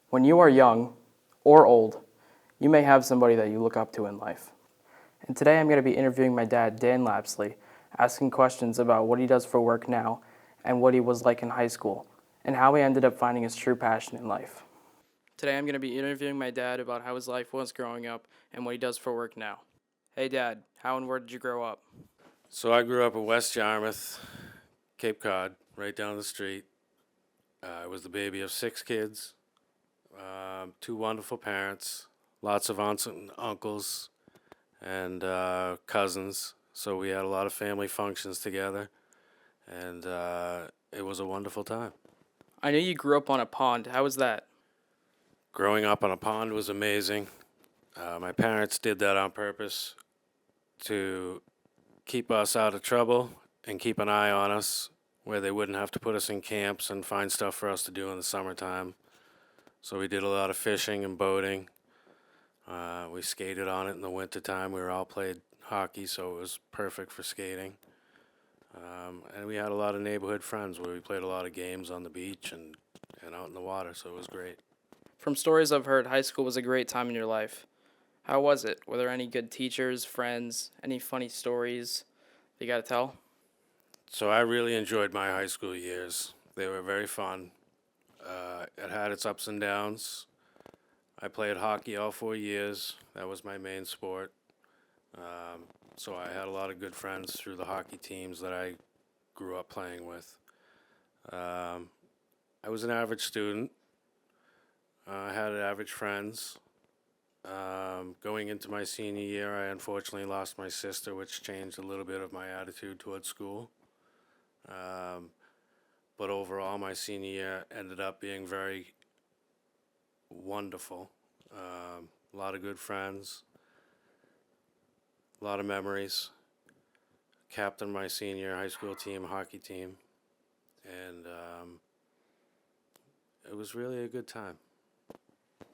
When you are young or old, you may have somebody that you look up to in life. And today I'm going to be interviewing my dad, Dan Lapsley, asking questions about what he does for work now and what he was like in high school and how he ended up finding his true passion in life. Today I'm going to be interviewing my dad about how his life was growing up and what he does for work now. Hey Dad, how and where did you grow up? So I grew up in West Yarmouth, Cape Cod, right down the street. I was the baby of 6 kids, 2 wonderful parents, lots of aunts and uncles, and cousins. So we had a lot of family functions together, and it was a wonderful time. I know you grew up on a pond. How was that? Growing up on a pond was amazing. My parents did that on purpose to keep us out of trouble and keep an eye on us where they wouldn't have to put us in camps and find stuff for us to do in the summertime. So we did a lot of fishing and boating. We skated on it in the wintertime. We were all played hockey, so it was perfect for skating. And we had a lot of neighborhood friends where we played a lot of games on the beach and out in the water, so it was great. From stories I've heard, high school was a great time in your life. How was it? Were there any good teachers, friends, any funny stories you got to tell? So I really enjoyed my high school years. They were very fun. It had its ups and downs. I played hockey all 4 years. That was my main sport. So I had a lot of good friends through the hockey teams that I grew up playing with. I was an average student. I had average friends. Going into my senior year, I unfortunately lost my sister, which changed a little bit of my attitude towards school. But overall, my senior year ended up being very wonderful. A lot of good friends, a lot of memories. Captained my senior high school team, hockey team, and it was really a good time.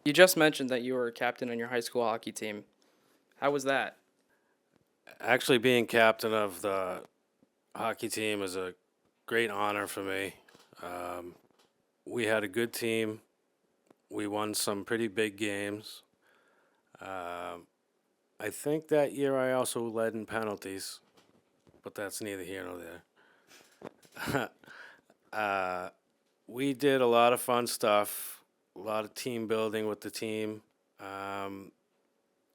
You just mentioned that you were a captain on your high school hockey team. How was that? Actually, being captain of the hockey team is a great honor for me. We had a good team. We won some pretty big games. I think that year I also led in penalties, but that's neither here nor there. We did a lot of fun stuff, a lot of team building with the team.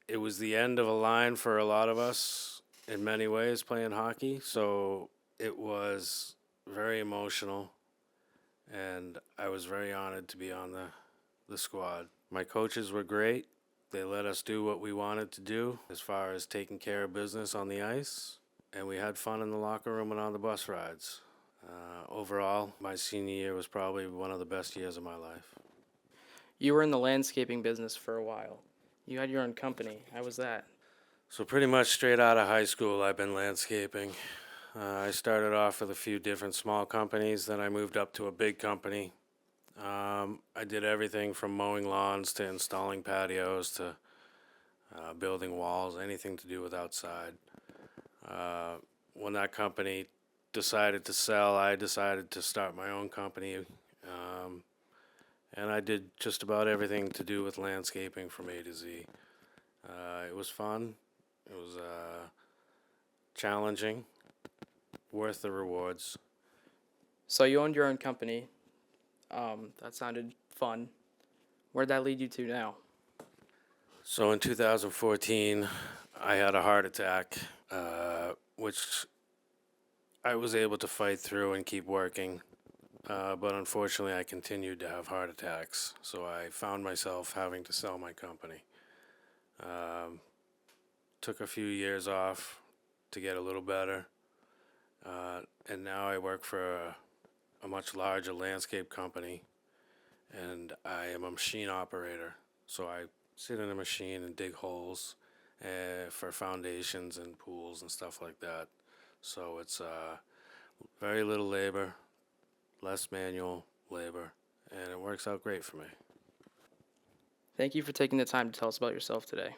It was the end of a line for a lot of us in many ways playing hockey, so it was very emotional, and I was very honored to be on the squad. My coaches were great. They let us do what we wanted to do as far as taking care of business on the ice, and we had fun in the locker room and on the bus rides. Overall, my senior year was probably one of the best years of my life. You were in the landscaping business for a while. You had your own company. How was that? So pretty much straight out of high school, I've been landscaping. I started off with a few different small companies, then I moved up to a big company. I did everything from mowing lawns to installing patios to building walls, anything to do with outside. When that company decided to sell, I decided to start my own company. And I did just about everything to do with landscaping from A to Z. It was fun. It was challenging, worth the rewards. So you owned your own company. That sounded fun. Where'd that lead you to now? So in 2014, I had a heart attack, which I was able to fight through and keep working. But unfortunately, I continued to have heart attacks, so I found myself having to sell my company. Took a few years off to get a little better, and now I work for a much larger landscape company, and I am a machine operator. So I sit in a machine and dig holes for foundations and pools and stuff like that. So it's very little labor, less manual labor, and it works out great for me. Thank you for taking the time to tell us about yourself today.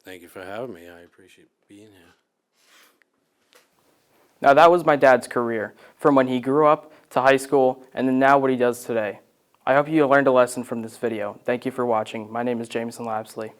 Thank you for having me. I appreciate being here. Now that was my dad's career, from when he grew up to high school and then now what he does today. I hope you learned a lesson from this video. Thank you for watching. My name is Jameson Lapsley.